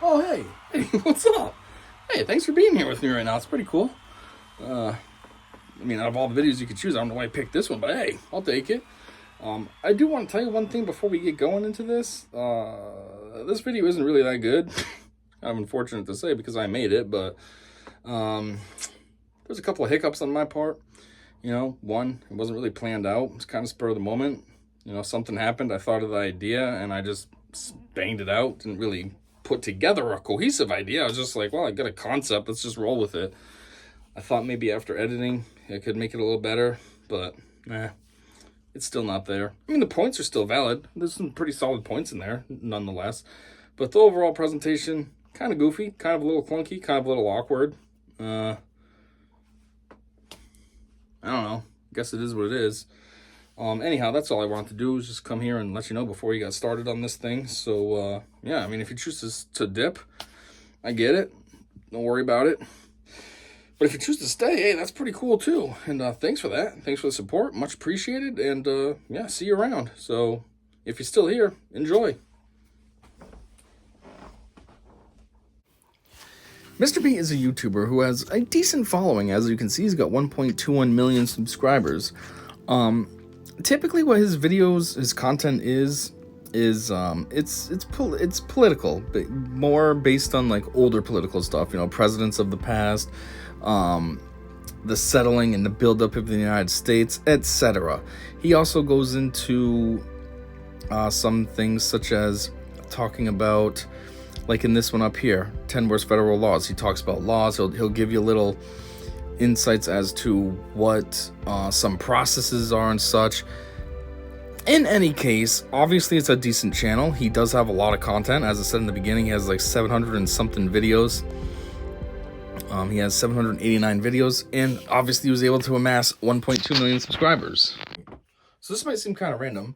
Oh, hey, what's up? Hey, thanks for being here with me right now. It's pretty cool. I mean, out of all the videos you could choose, I don't know why I picked this one, but hey, I'll take it. I do want to tell you one thing before we get going into this. This video isn't really that good. I'm unfortunate to say because I made it, but there's a couple of hiccups on my part. You know, one, it wasn't really planned out. It's kind of spur of the moment. You know, something happened. I thought of the idea and I just banged it out. Didn't really put together a cohesive idea. I was just like, well, I got a concept. Let's just roll with it. I thought maybe after editing, I could make it a little better, but it's still not there. I mean, the points are still valid. There's some pretty solid points in there, nonetheless. But the overall presentation, kind of goofy, kind of a little clunky, kind of a little awkward. I don't know. I guess it is what it is. Anyhow, that's all I wanted to do was just come here and let you know before you got started on this thing. So, yeah, I mean, if you choose to dip, I get it. Don't worry about it. But if you choose to stay, hey, that's pretty cool too. And thanks for that. Thanks for the support. Much appreciated. And, yeah, see you around. So, if you're still here, enjoy. Mr. B is a YouTuber who has a decent following. As you can see, he's got 1.21 million subscribers. Typically what his videos, his content is it's political, but more based on like older political stuff, you know, presidents of the past, the settling and the buildup of the United States, etc. He also goes into some things such as talking about, like in this one up here, 10 worst federal laws. He talks about laws. He'll give you little insights as to what some processes are and such. In any case, obviously it's a decent channel. He does have a lot of content. As I said in the beginning, he has like 700 and something videos. He has 789 videos, and obviously he was able to amass 1.2 million subscribers. So this might seem kind of random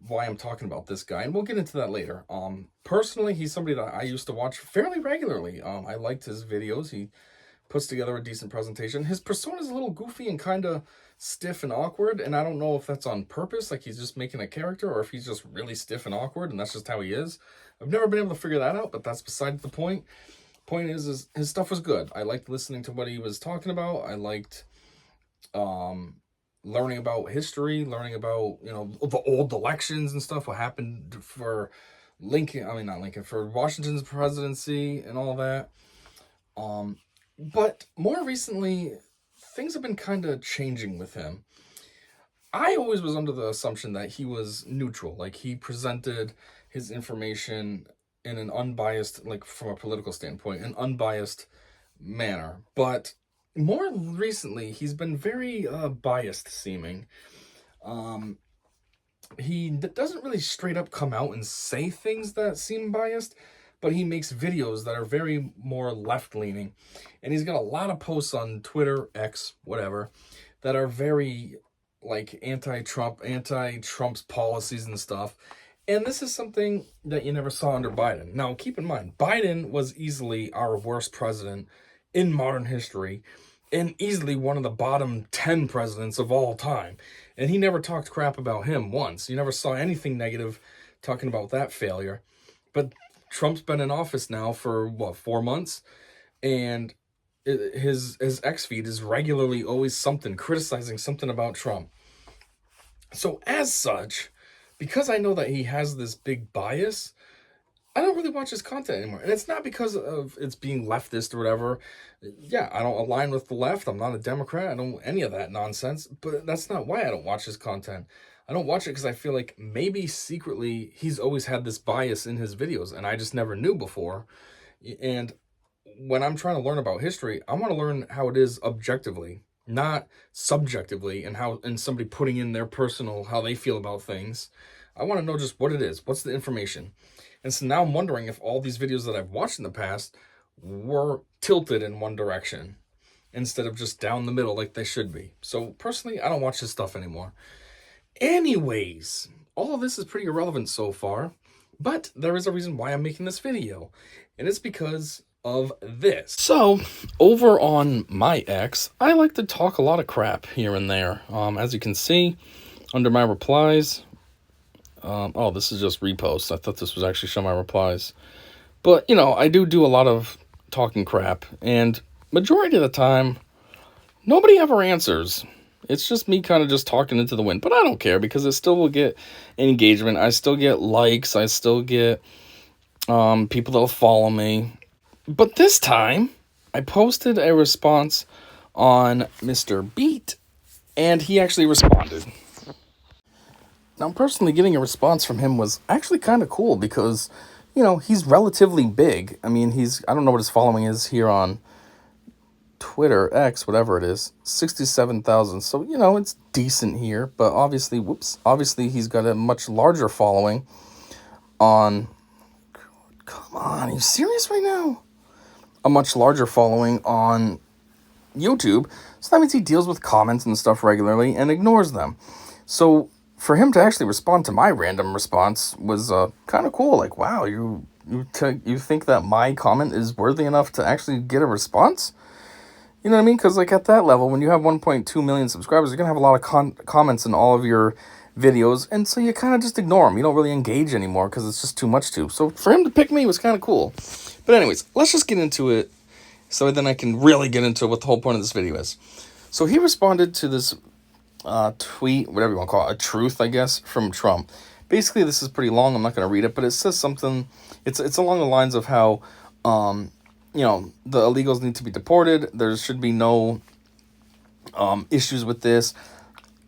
why I'm talking about this guy, and we'll get into that later. Personally, he's somebody that I used to watch fairly regularly. I liked his videos. He puts together a decent presentation. His persona is a little goofy and kind of stiff and awkward, and I don't know if that's on purpose, like he's just making a character, or if he's just really stiff and awkward, and that's just how he is. I've never been able to figure that out, but that's beside the point. Point is his stuff was good. I liked listening to what he was talking about. I liked learning about history, learning about, you know, the old elections and stuff, what happened for for Washington's presidency and all that. But more recently, things have been kind of changing with him. I always was under the assumption that he was neutral, like he presented his information in an unbiased, like from a political standpoint, an unbiased manner. But more recently, he's been very biased seeming. He doesn't really straight up come out and say things that seem biased, but he makes videos that are very more left-leaning. And he's got a lot of posts on Twitter, X, whatever, that are very, like, anti-Trump's policies and stuff. And this is something that you never saw under Biden. Now, keep in mind, Biden was easily our worst president in modern history, and easily one of the bottom 10 presidents of all time. And he never talked crap about him once. You never saw anything negative talking about that failure. But Trump's been in office now for, 4 months? And his X feed is regularly always criticizing something about Trump. So as such, because I know that he has this big bias, I don't really watch his content anymore. And it's not because of it's being leftist or whatever. Yeah, I don't align with the left. I'm not a Democrat. I don't any of that nonsense. But that's not why I don't watch his content. I don't watch it because I feel like maybe secretly he's always had this bias in his videos and I just never knew before. And when I'm trying to learn about history, I want to learn how it is objectively, not subjectively, and somebody putting in their personal, how they feel about things. I want to know just what it is. What's the information? And so now I'm wondering if all these videos that I've watched in the past were tilted in one direction instead of just down the middle like they should be. So personally, I don't watch this stuff anymore. Anyways, all of this is pretty irrelevant so far, but there is a reason why I'm making this video, and it's because of this. So, over on my X, I like to talk a lot of crap here and there. As you can see, under my replies, oh, this is just reposts. I thought this was actually show my replies. But, you know, I do a lot of talking crap, and majority of the time, nobody ever answers. It's just me kind of just talking into the wind. But I don't care, because it still will get engagement. I still get likes. I still get people that'll follow me. But this time, I posted a response on Mr. Beat, and he actually responded. Now, personally, getting a response from him was actually kind of cool because, you know, he's relatively big. I mean, I don't know what his following is here on Twitter, X, whatever it is, 67,000. So, you know, it's decent here, but obviously he's got a much larger following on, come on, are you serious right now? A much larger following on YouTube. So that means he deals with comments and stuff regularly and ignores them. So for him to actually respond to my random response was kind of cool. Like, wow, you think that my comment is worthy enough to actually get a response? You know what I mean? Because, like, at that level, when you have 1.2 million subscribers, you're going to have a lot of comments in all of your videos, and so you kind of just ignore them. You don't really engage anymore because it's just too much to. So for him to pick me was kind of cool. But anyways, let's just get into it so then I can really get into what the whole point of this video is. So he responded to this tweet, whatever you want to call it, a truth, I guess, from Trump. Basically, this is pretty long. I'm not going to read it, but it says something. It's along the lines of how, you know, the illegals need to be deported. There should be no issues with this.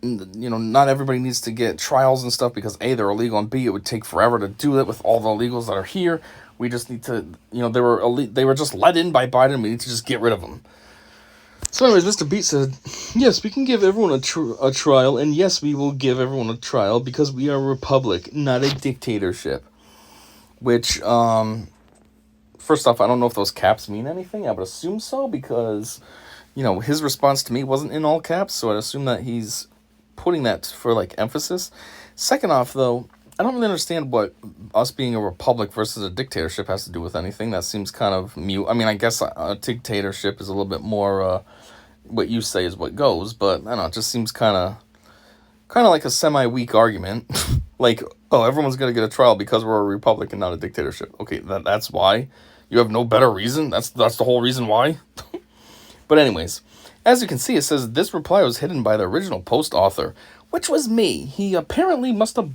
You know, not everybody needs to get trials and stuff because A, they're illegal, and B, it would take forever to do it with all the illegals that are here. We just need to, you know, they were just let in by Biden. We need to just get rid of them. So anyways, Mr. Beat said, yes, we can give everyone a trial, and yes, we will give everyone a trial because we are a republic, not a dictatorship. Which, first off, I don't know if those caps mean anything. I would assume so because, you know, his response to me wasn't in all caps, so I'd assume that he's putting that for, like, emphasis. Second off, though, I don't really understand what us being a republic versus a dictatorship has to do with anything. That seems kind of mute. I mean, I guess a dictatorship is a little bit more, what you say is what goes, but I don't know, it just seems kind of like a semi-weak argument. Like, oh, everyone's going to get a trial because we're a republic and not a dictatorship. Okay, that's why? You have no better reason? That's the whole reason why? But anyways, as you can see, it says this reply was hidden by the original post author, which was me. He apparently must have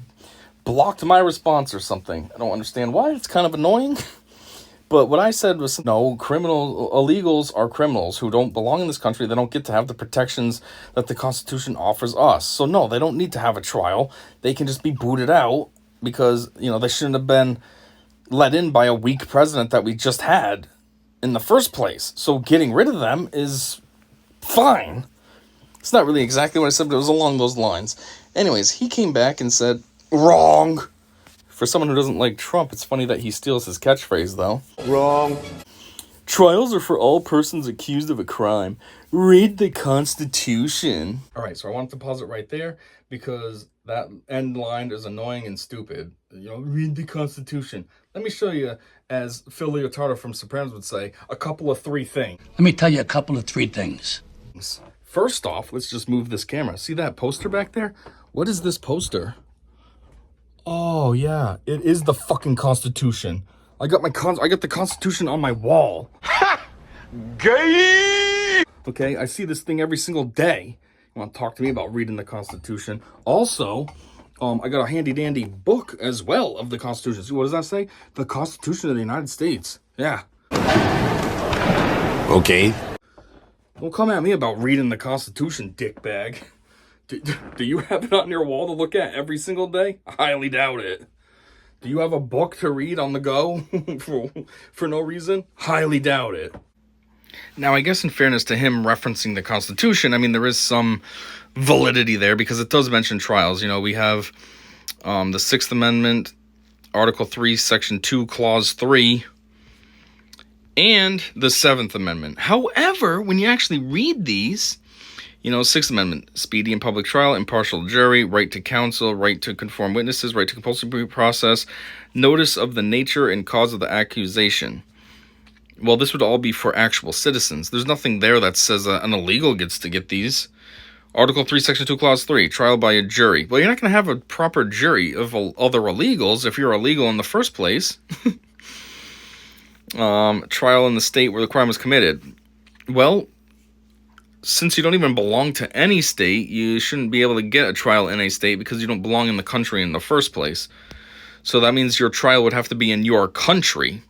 blocked my response or something. I don't understand why. It's kind of annoying. But what I said was, no, illegals are criminals who don't belong in this country. They don't get to have the protections that the Constitution offers us. So no, they don't need to have a trial. They can just be booted out because, you know, they shouldn't have been let in by a weak president that we just had in the first place. So getting rid of them is fine. It's not really exactly what I said, but it was along those lines. Anyways, he came back and said, wrong. For someone who doesn't like Trump, it's funny that he steals his catchphrase, though. Wrong. Trials are for all persons accused of a crime. Read the Constitution. All right, so I wanted to pause it right there because that end line is annoying and stupid. You know, read the Constitution. Let me show you, as Phil Leotardo from Sopranos would say, a couple of three things. Let me tell you a couple of three things. First off, let's just move this camera. See that poster back there? What is this poster? Oh, yeah, it is the fucking Constitution. I got the Constitution on my wall. Ha! Gay! Okay, I see this thing every single day. You want to talk to me about reading the Constitution? Also, I got a handy-dandy book as well of the Constitution. See, what does that say? The Constitution of the United States. Yeah. Okay. Don't come at me about reading the Constitution, dickbag. Do you have it on your wall to look at every single day? I highly doubt it. Do you have a book to read on the go for no reason? Highly doubt it. Now, I guess in fairness to him referencing the Constitution, I mean, there is some validity there because it does mention trials. You know, we have the Sixth Amendment, Article 3, Section 2, Clause 3, and the Seventh Amendment. However, when you actually read these, you know, Sixth Amendment, speedy and public trial, impartial jury, right to counsel, right to conform witnesses, right to compulsory process, notice of the nature and cause of the accusation. Well, this would all be for actual citizens. There's nothing there that says an illegal gets to get these. Article 3, Section 2, Clause 3, trial by a jury. Well, you're not going to have a proper jury of other illegals if you're illegal in the first place. trial in the state where the crime was committed. Well, since you don't even belong to any state, you shouldn't be able to get a trial in a state because you don't belong in the country in the first place. So that means your trial would have to be in your country.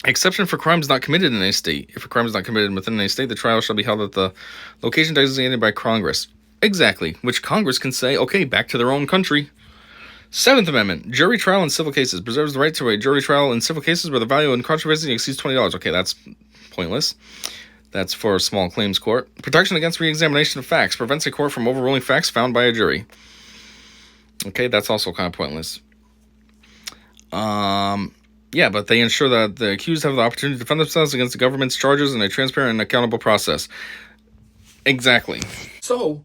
Exception for crimes not committed in a state. If a crime is not committed within a state, the trial shall be held at the location designated by Congress. Exactly, which Congress can say, okay, back to their own country. 7th Amendment, jury trial in civil cases. Preserves the right to a jury trial in civil cases where the value in controversy exceeds $20. Okay, that's pointless. That's for a small claims court. Protection against re-examination of facts. Prevents a court from overruling facts found by a jury. Okay, that's also kind of pointless. Yeah, but they ensure that the accused have the opportunity to defend themselves against the government's charges in a transparent and accountable process. Exactly. So,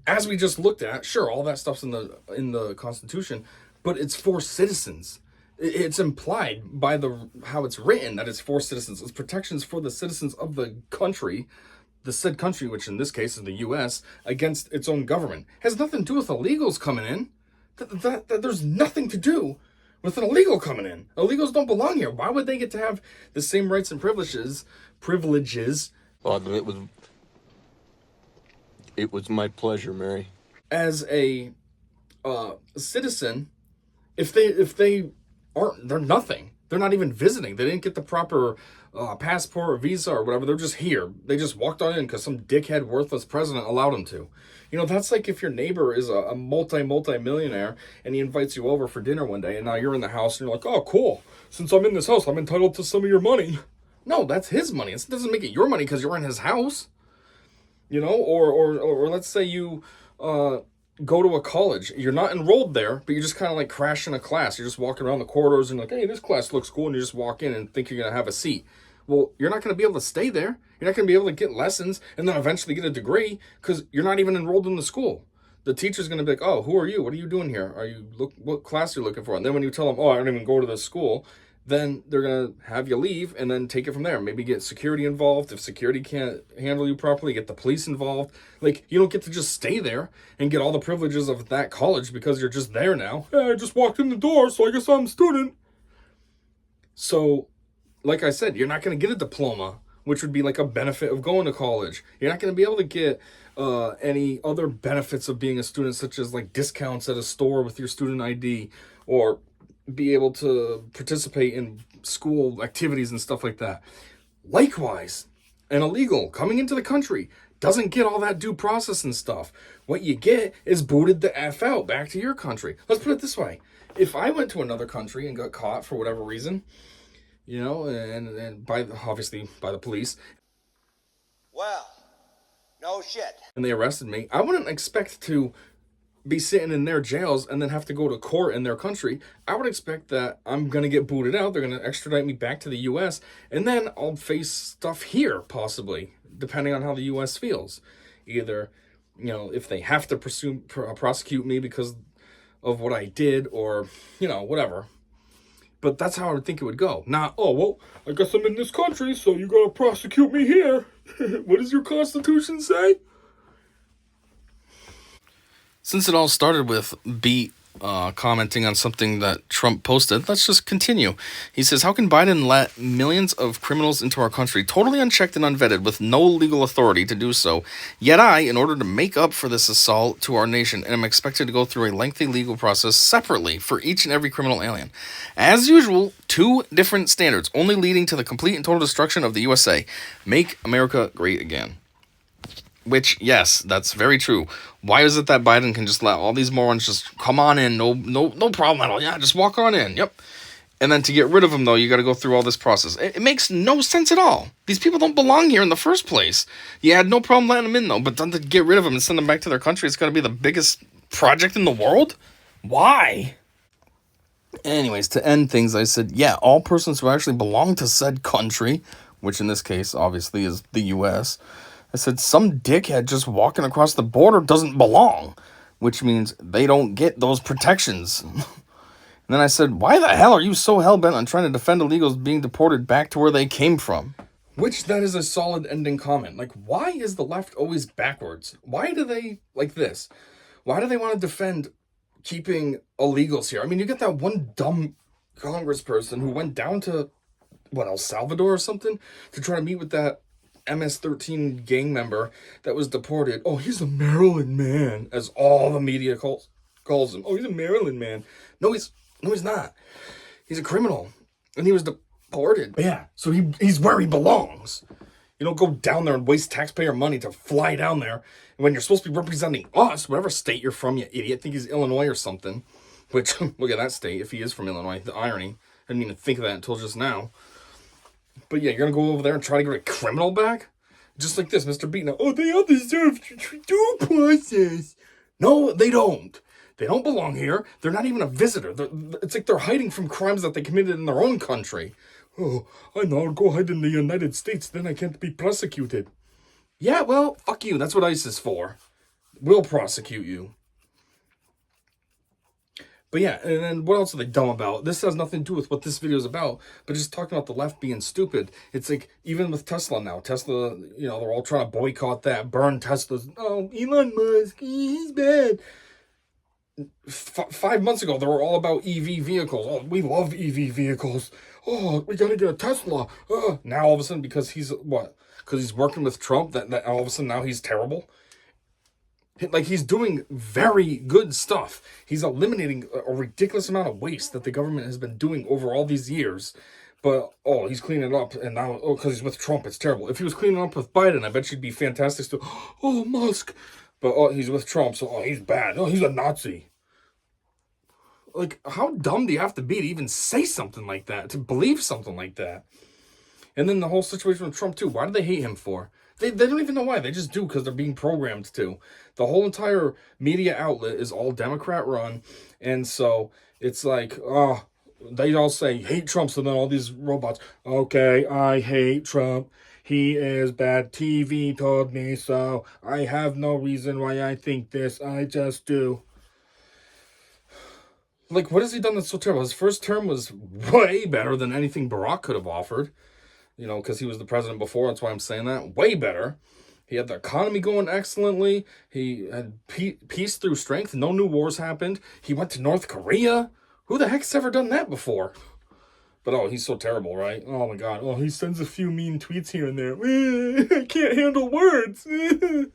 as we just looked at, sure, all that stuff's in the Constitution, but it's for citizens. It's implied by how it's written that it's for citizens. It's protections for the citizens of the country, the said country, which in this case is the U.S., against its own government. It has nothing to do with illegals coming in. That there's nothing to do with an illegal coming in. Illegals don't belong here. Why would they get to have the same rights and privileges? Well, it was my pleasure, Mary. As a citizen, if they aren't, they're nothing. They're not even visiting. They didn't get the proper passport or visa or whatever. They're just here. They just walked on in because some dickhead, worthless president allowed them to. You know, that's like if your neighbor is a multi-millionaire and he invites you over for dinner one day and now you're in the house and you're like, oh, cool. Since I'm in this house, I'm entitled to some of your money. No, that's his money. It doesn't make it your money because you're in his house. You know, or let's say you go to a college. You're not enrolled there, but you just kind of like crash in a class. You're just walking around the corridors and like, hey, this class looks cool. And you just walk in and think you're going to have a seat. Well, you're not going to be able to stay there. You're not going to be able to get lessons and then eventually get a degree because you're not even enrolled in the school. The teacher's going to be like, oh, who are you? What are you doing here? What class are you looking for? And then when you tell them, oh, I don't even go to this school, then they're going to have you leave and then take it from there. Maybe get security involved. If security can't handle you properly, get the police involved. Like, you don't get to just stay there and get all the privileges of that college because you're just there now. Hey, I just walked in the door, so I guess I'm a student. So, like I said, you're not going to get a diploma, which would be like a benefit of going to college. You're not going to be able to get any other benefits of being a student, such as like discounts at a store with your student ID or be able to participate in school activities and stuff like that. Likewise, an illegal coming into the country doesn't get all that due process and stuff. What you get is booted the F out back to your country. Let's put it this way. If I went to another country and got caught for whatever reason, you know, and obviously by the police. Well, no shit. And they arrested me, I wouldn't expect to be sitting in their jails and then have to go to court in their country. I would expect that I'm going to get booted out. They're going to extradite me back to the U.S. and then I'll face stuff here, possibly, depending on how the U.S. feels. Either, you know, if they have to prosecute me because of what I did or, you know, whatever. But that's how I would think it would go. Not, oh, well, I guess I'm in this country, so you got to prosecute me here. What does your Constitution say? Since it all started with Beat commenting on something that Trump posted, let's just continue. He says, how can Biden let millions of criminals into our country totally unchecked and unvetted with no legal authority to do so? Yet I, in order to make up for this assault to our nation, am expected to go through a lengthy legal process separately for each and every criminal alien. As usual, two different standards, only leading to the complete and total destruction of the USA. Make America great again. Which, yes, that's very true. Why is it that Biden can just let all these morons just come on in, no problem at all? Yeah, just walk on in. Yep. And then to get rid of them, though, you got to go through all this process. It makes no sense at all. These people don't belong here in the first place. You had no problem letting them in, though, but then to get rid of them and send them back to their country, it's got to be the biggest project in the world? Why? Anyways, to end things, I said, yeah, all persons who actually belong to said country, which in this case, obviously, is the U.S., I said, some dickhead just walking across the border doesn't belong, which means they don't get those protections. And then I said, why the hell are you so hell-bent on trying to defend illegals being deported back to where they came from? Which, that is a solid ending comment. Like, why is the left always backwards? Why do they, like this? Why do they want to defend keeping illegals here? I mean, you get that one dumb congressperson who went down to El Salvador or something, to try to meet with that MS-13 gang member that was deported. Oh, he's a Maryland man, as all the media calls him. Oh, he's a Maryland man. No, he's not. He's a criminal, and he was deported. But yeah, so he's where he belongs. You don't go down there and waste taxpayer money to fly down there when you're supposed to be representing us, whatever state you're from, you idiot. I think he's Illinois or something. Which, look at that state, if he is from Illinois. The irony. I didn't even think of that until just now. But yeah, you're going to go over there and try to get a criminal back? Just like this, Mr. Beaton. Oh, they all deserve due process. No, they don't. They don't belong here. They're not even a visitor. It's like they're hiding from crimes that they committed in their own country. Oh, I know, I'll go hide in the United States, then I can't be prosecuted. Yeah, well, fuck you. That's what ICE is for. We'll prosecute you. But yeah, and then what else are they dumb about? This has nothing to do with what this video is about, but just talking about the left being stupid. It's like, even with Tesla now. Tesla, they're all trying to boycott that, burn Teslas. Oh, Elon Musk, he's bad. 5 months ago, they were all about EV vehicles. Oh, we love EV vehicles. Oh, we gotta get a Tesla. Now all of a sudden, because he's working with Trump, that all of a sudden now he's terrible. Like, he's doing very good stuff. He's eliminating a ridiculous amount of waste that the government has been doing over all these years. But, he's cleaning it up, and now, because he's with Trump, it's terrible. If he was cleaning up with Biden, I bet she'd be fantastic still. Oh, Musk. But, he's with Trump, so, he's bad. Oh, he's a Nazi. Like, how dumb do you have to be to even say something like that, to believe something like that? And then the whole situation with Trump, too. Why do they hate him for? They don't even know why. They just do because they're being programmed to. The whole entire media outlet is all Democrat-run. And so it's like, they all say, hate Trump, so then all these robots, okay, I hate Trump. He is bad. TV told me so. I have no reason why I think this. I just do. Like, what has he done that's so terrible? His first term was way better than anything Barack could have offered. Because he was the president before. That's why I'm saying that. Way better. He had the economy going excellently. He had peace through strength. No new wars happened. He went to North Korea. Who the heck's ever done that before? But, he's so terrible, right? Oh, my God. Oh, he sends a few mean tweets here and there. I can't handle words. And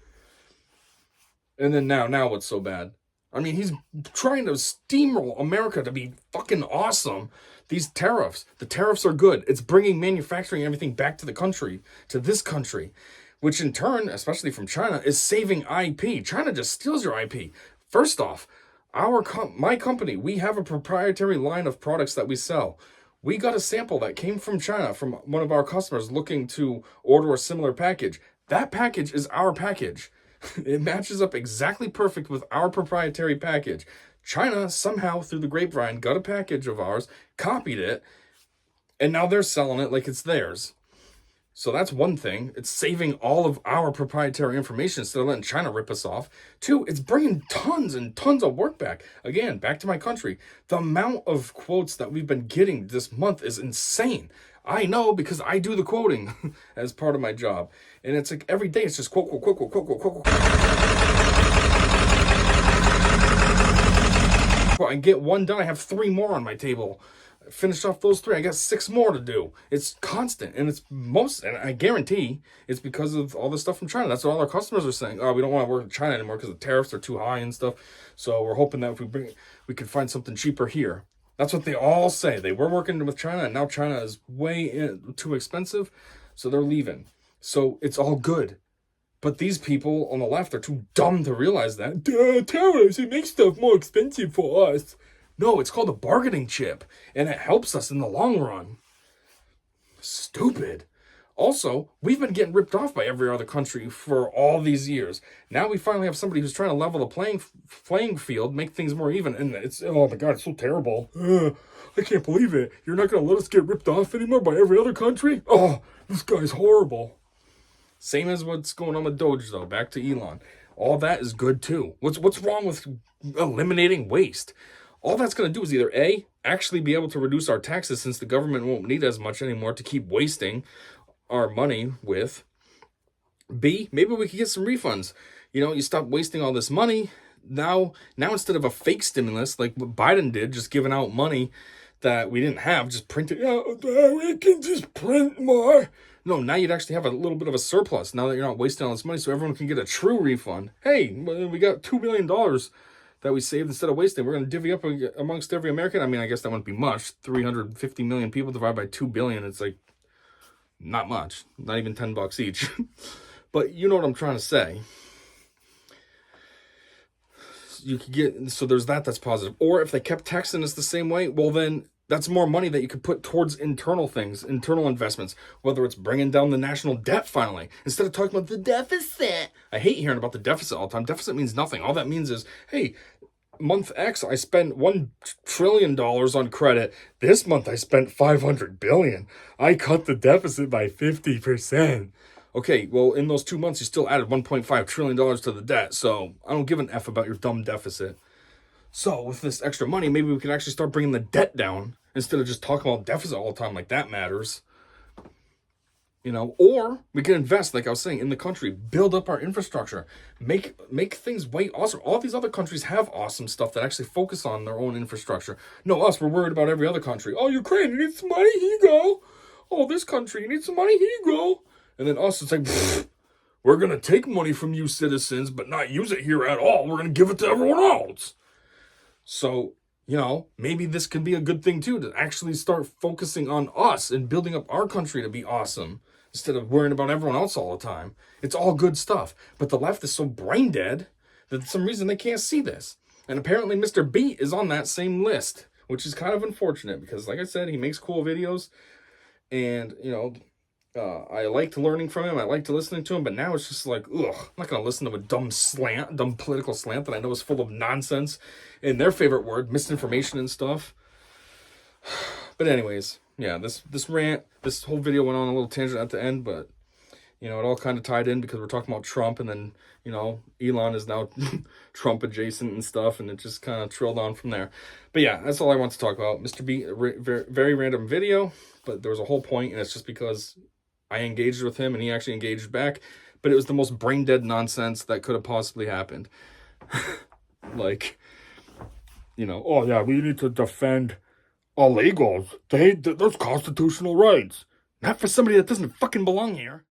then now what's so bad? I mean, he's trying to steamroll America to be fucking awesome. These tariffs, the tariffs are good. It's bringing manufacturing and everything back to the country, to this country, which in turn, especially from China, is saving IP. China just steals your IP. First off, my company, we have a proprietary line of products that we sell. We got a sample that came from China from one of our customers looking to order a similar package. That package is our package. It matches up exactly perfect with our proprietary package. China somehow, through the grapevine, got a package of ours, copied it, and now they're selling it like it's theirs. So that's one thing. It's saving all of our proprietary information instead of letting China rip us off. Two, it's bringing tons and tons of work back. Again, back to my country. The amount of quotes that we've been getting this month is insane. I know because I do the quoting as part of my job. And it's like every day it's just quote, quote, quote, quote, quote, quote, quote, quote. I get one done. I have 3 more on my table. I finished off those 3. I got 6 more to do. It's constant. And and I guarantee it's because of all the stuff from China. That's what all our customers are saying. Oh, we don't want to work with China anymore because the tariffs are too high and stuff. So we're hoping that if we can find something cheaper here. That's what they all say. They were working with China, and now China is way too expensive, so they're leaving. So it's all good. But these people on the left are too dumb to realize that. Tariffs, it makes stuff more expensive for us. No, it's called a bargaining chip, and it helps us in the long run. Stupid. Also, we've been getting ripped off by every other country for all these years. Now we finally have somebody who's trying to level the playing field, make things more even, and it's, oh my God, it's so terrible. I can't believe it. You're not going to let us get ripped off anymore by every other country? Oh, this guy's horrible. Same as what's going on with Doge, though. Back to Elon. All that is good, too. What's wrong with eliminating waste? All that's going to do is either A, actually be able to reduce our taxes since the government won't need as much anymore to keep wasting our money with. B, maybe we could get some refunds. You stop wasting all this money. Now instead of a fake stimulus like what Biden did, just giving out money that we didn't have, just print it. Oh, we can just print more. No, now you'd actually have a little bit of a surplus now that you're not wasting all this money, so everyone can get a true refund. Hey, we got $2 billion that we saved instead of wasting. We're going to divvy up amongst every American. I mean, I guess that wouldn't be much. 350 million people divided by 2 billion. It's like not much. Not even $10 each. But you know what I'm trying to say. You could get, so there's that's positive. Or if they kept taxing us the same way, well then that's more money that you could put towards internal things, internal investments, whether it's bringing down the national debt finally, instead of talking about the deficit. I hate hearing about the deficit all the time. Deficit means nothing. All that means is, hey, month X, I spent $1 trillion on credit. This month I spent 500 billion. I cut the deficit by 50%. Okay, well, in those 2 months, you still added $1.5 trillion to the debt, so I don't give an F about your dumb deficit. So, with this extra money, maybe we can actually start bringing the debt down instead of just talking about deficit all the time like that matters. Or we can invest, like I was saying, in the country, build up our infrastructure, make things way awesome. All these other countries have awesome stuff that actually focus on their own infrastructure. No, us, we're worried about every other country. Oh, Ukraine, you need some money? Here you go. Oh, this country, you need some money? Here you go. And then us, it's like, we're going to take money from you citizens, but not use it here at all. We're going to give it to everyone else. So, maybe this could be a good thing too, to actually start focusing on us and building up our country to be awesome instead of worrying about everyone else all the time. It's all good stuff. But the left is so brain dead that for some reason they can't see this. And apparently Mr. Beat is on that same list, which is kind of unfortunate because, like I said, he makes cool videos and, I liked learning from him. I liked listening to him, but now it's just like, ugh, I'm not going to listen to a dumb political slant that I know is full of nonsense and their favorite word, misinformation and stuff. But anyways, yeah, this rant, this whole video went on a little tangent at the end, but, it all kind of tied in because we're talking about Trump and then, Elon is now Trump adjacent and stuff, and it just kind of trailed on from there. But yeah, that's all I want to talk about. Mr. B, very, very random video, but there was a whole point, and it's just because I engaged with him and he actually engaged back, but it was the most brain dead nonsense that could have possibly happened. Like, oh yeah, we need to defend illegals. There's constitutional rights. Not for somebody that doesn't fucking belong here.